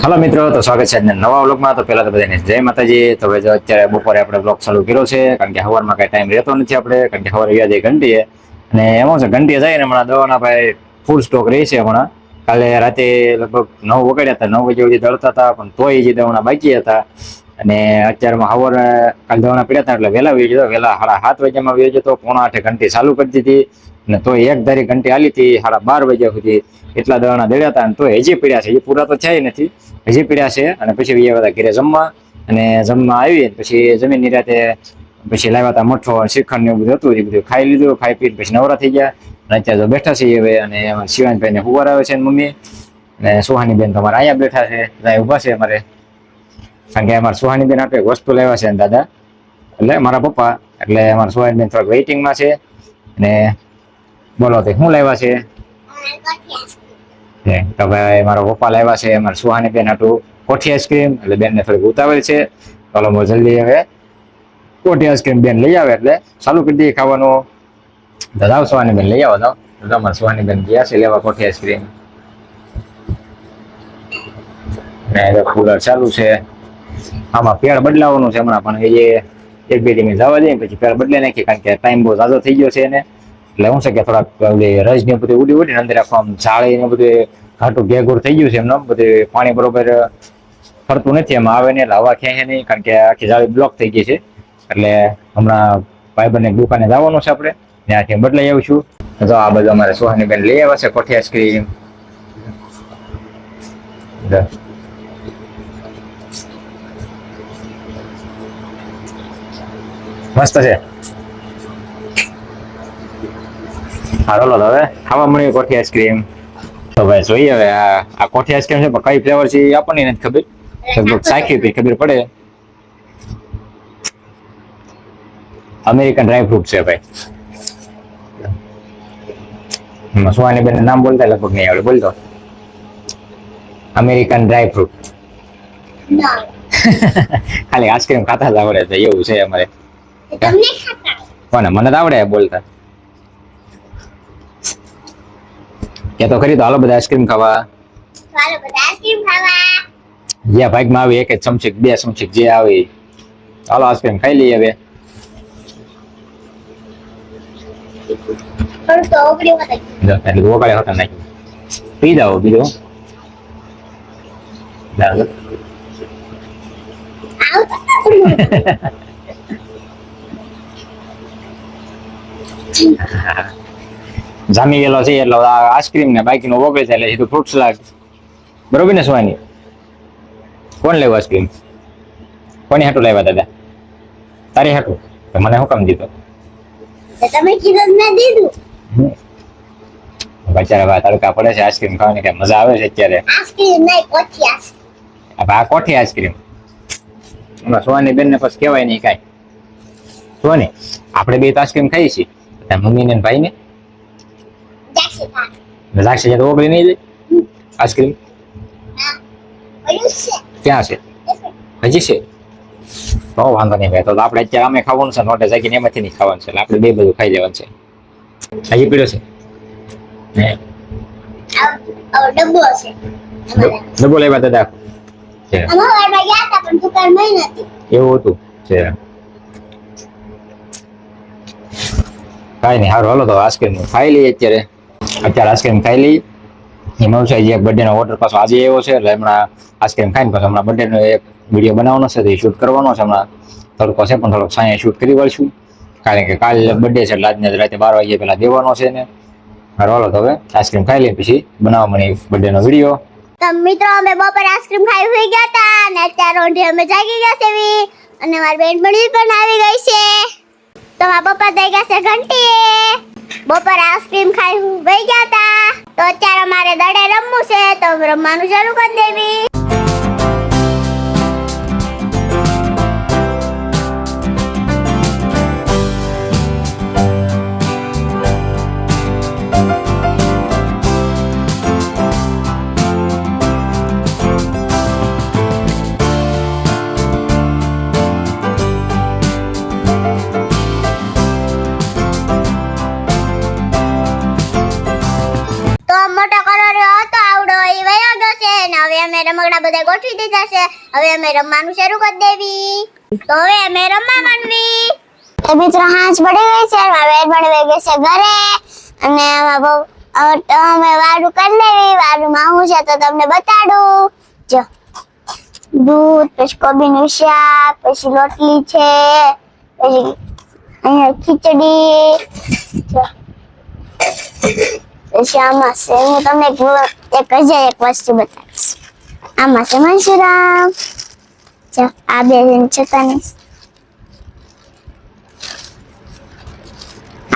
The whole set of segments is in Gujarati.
હાલો મિત્રો, તો સ્વાગત છે આજના નવા વ્લોગમાં. તો પહેલા તો બધાને જય માતાજી. તો હવે જો અત્યારે બપોરે આપણે વ્લોગ ચાલુ કર્યો છે, કારણ કે સવારમાં કઈ ટાઈમ રહેતો નથી આપણે, કારણ કે સવારે ગયા જાય ઘંટીએ. અને એમાં છે ઘંટીએ જાય ને હમણાં દવાના ભાઈ ફૂલ સ્ટોક રહી છે હમણાં. કાલે રાતે લગભગ 9 વગાડ્યા હતા, 9 વાગે સુધી દળતા હતા, પણ તોય જે દવાના બાકી હતા. અને અત્યારમાં સવારે કાલે દવાના પીડ્યા હતા એટલે વહેલા વહી જતો, વહેલા 7:30 વાગ્યામાં વહી જતો, 7:45 ઘંટી ચાલુ કરી દીધી. અને તોય એક ધારી ઘંટી હાલી હતી 12:30 વાગ્યા સુધી. એટલા દવાના દળ્યા હતા, અને તોય હજી પીડ્યા છે, એ પૂરા તો થયા નથી, હજી પીડ્યા છે. અને પછી એ બધા ઘરે જમવા, અને જમવા આવી પછી જમીન નિરાતે પછી લાવ્યા હતા મઠો, શ્રીખંડ ને એવું બધું હતું, એ બધું ખાઈ લીધું. ખાઈ પી પછી નવરા થઈ ગયા. અને અત્યારે તો બેઠા છીએ હવે. અને શિવાનભાઈ ને હુવાર આવે છે મમ્મી, અને સુહાની બેન તમારે અહીંયા બેઠા છે, ત્યાં ઉભા છે અમારે. કારણ કે અમારે સુહાની બેન આપણે વસ્તુ લાવ્યા છે દાદા, એટલે મારા પપ્પા, એટલે અમારા સુહાની બેન થોડાક વેઇટિંગમાં છે. અને બોલો તે શું લાવ્યા છે? તો ભાઈ મારા પપ્પા લાવ્યા છે અમારા સુહાની બેન હાટું કોઠી આઈસ્ક્રીમ. એટલે બેન ને થોડીક ઉતાવળ છે, ચાલો જલ્દી હવે કોઠી આઈસ્ક્રીમ બેન લઈ આવે એટલે ચાલુ કરી દઈએ ખાવાનું. દાદા સુહાની બેન લઈ આવો તો અમારા સુહાની બેન ગયા છે લેવા કોઠી આઈસ્ક્રીમ. ને કુલર ચાલુ છે, આમાં પેડ બદલાવાનું છે હમણાં, પણ એ 1-2 દિવસ જવા દઈએ પછી પેડ બદલાઈ નાખીએ, કારણ કે ટાઈમ બહુ ઝાઝો થઈ ગયો છે એને. એટલે શું છે કે થોડાક રજ ને બધું ઉડી અંદર આખું આમ જાળી ને બધું ઘાટું ભેગુર થઈ ગયું છે એમને. બધું પાણી બરોબર ફરતું નથી, એમાં આવે ને એટલે હવા ખેંચે નહીં, કારણ કે આખી જાળી બ્લોક થઈ ગઈ છે. એટલે હમણાં ભાઈબંધની દુકાને જવાનું છે આપણે, ત્યાંથી બદલાઈ આવીશું. તો આ બધું અમારે સુહાની બેન લઈ આવ્યા છે કોઠી આઈસ્ક્રીમ. મસ્ત છે. હાલો હવે ખાવા મળ્યું કોઠી આઈસ્ક્રીમ. તો ભાઈ જોઈએ હવે આ કોઠી આઈસ્ક્રીમ છે, પણ કઈ ફ્લેવર છે એ આપણને નથી ખબર. લગભગ સાખી પી ખબર પડે. અમેરિકન ડ્રાય ફ્રૂટ છે ભાઈ. સુહાની બેન નામ બોલતા લગભગ નહીં આવડે, બોલતો અમેરિકન ડ્રાય ફ્રૂટ. ખાલી આઈસ્ક્રીમ ખાતા જ આવડે છે એવું છે અમારે. કોને? મને તો આવડે બોલતા. કે તો ખરી. તો હાલો બધા આઈસ્ક્રીમ ખાવા. જે ભાગમાં આવે 1 ચમચી 2 ચમચી જે આવે, હાલો આઈસ્ક્રીમ ખાઈ લઈએ હવે. એટલે ઓગાળે હોતા નાખી પી જાઓ બીજું. જામી ગયેલો છે એટલે આઈસ્ક્રીમ ને બાકી નો વગડે છે, એટલે સીધું ફ્રૂટ સલાડ. બરોબર ને સુવાની? કોણ લેવું આઈસ્ક્રીમ? કોની હાટું લાવ્યા દાદા? તારી હાટું? મને શું કામ દીધો? તમે કીધું મેં દીધું. બચારા તડકા પડે છે, આઈસ્ક્રીમ ખાવાની કઈ મજા આવે છે અત્યારે. આઈસ્ક્રીમ નહીં, કોઠી આઈસ્ક્રીમ. આ કોઠી આઈસ્ક્રીમ. હમણાં સુવાની બેન ને પછી કહેવાય નહીં કાંઈ. સુવાની આપણે બે તો આઈસ્ક્રીમ ખાઈએ છીએ, મમ્મી ને ભાઈ ને જાગશે તો ઓગળી નહીં જાય આઈસ્ક્રીમ. ક્યાં છે? હજી છે તો વાંધો નહીં ભાઈ. તો આપણે અત્યારે અમે ખાવાનું છે, નોટે જાગીને એમાંથી નહીં ખાવાનું છે, એટલે આપણે બે બધું ખાઈ લેવાનું છે. હજી પીડ્યો છે ડબ્બો લેવા દાદા. એવું હતું છે. કાંઈ નહીં, સારું હાલો તો આઈસ્ક્રીમ ખાઈ લઈએ. અત્યારે આઈસ્ક્રીમ ખાઈ લઈએ. એમાં છે એક બર્થડે નો ઓર્ડર પાછો આજે આવ્યો છે, એટલે હમણાં આઈસ્ક્રીમ ખાઈને પાછો હમણાં બર્થડે નો એક વિડીયો બનાવવાનો છે, તો શૂટ કરવાનો છે. હમણાં થોડુંક હશે પણ થોડોક સાંજે શૂટ કરી વળશું, કારણ કે કાલે બર્થડે છે એટલે આજને રાતે 12 વાગ્યા પહેલા દેવાનો છે ને. હાલો તો હવે આઈસ્ક્રીમ ખાઈ લઈએ પછી બનાવવા મળી બર્થડે નો વિડીયો. તો મિત્રો અમે બપોરે આઈસ્ક્રીમ ખાઈ હોઈ ગયા હતા, અને અત્યારે રોંઢે અમે જાગી ગયા છે અને મારી બેનપણી પણ આવી ગઈ છે. તો મારા પપ્પા દઈ ગયા છે ઘંટીએ. બપોરે આઈસ્ક્રીમ ખાઈ હોઈ ગયા હતા, તો અત્યારે મારે દડે રમવું છે, તો રમવાનું ચાલુ કરી દેવી. મોટો કલર હતો આવડો એ વયો ગયો છે, ને હવે અમે રમકડા ગોઠવી દીધા છે. હવે અમે રમવાનું શરૂ કરી દેવી. તો હવે અમે રમવા માંડવી. એ મિત્રો હાંસ પડી ગઈ છે, મારા બેન પડી ગઈ છે ઘરે, અને અમે વારું કરી લેવી. વારુંમાં હું છે તો તમને બતાડું. જો દૂધ, પછી કોબીનું શાક, પછી રોટલી છે, પછી અહીંયા ખીચડી, જો પછી આમાં છે, હું તમને એક વસ્તુ બતાવીશ. આમાં છે મંચુરામ, જો આ બે ચટણી,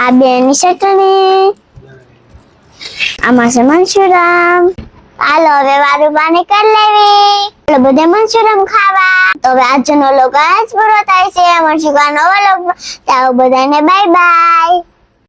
આ બેની ચટણી, આમાં છે મંચુરામ. હાલો હવે વારું પાણી કરી લેવી. એટલે બધે મંચુરામ ખાવા. તો હવે આજનો લોગ જ પૂરો થાય છે. મળશું નવો લોગ. ત્યાં બધાને બાય બાય.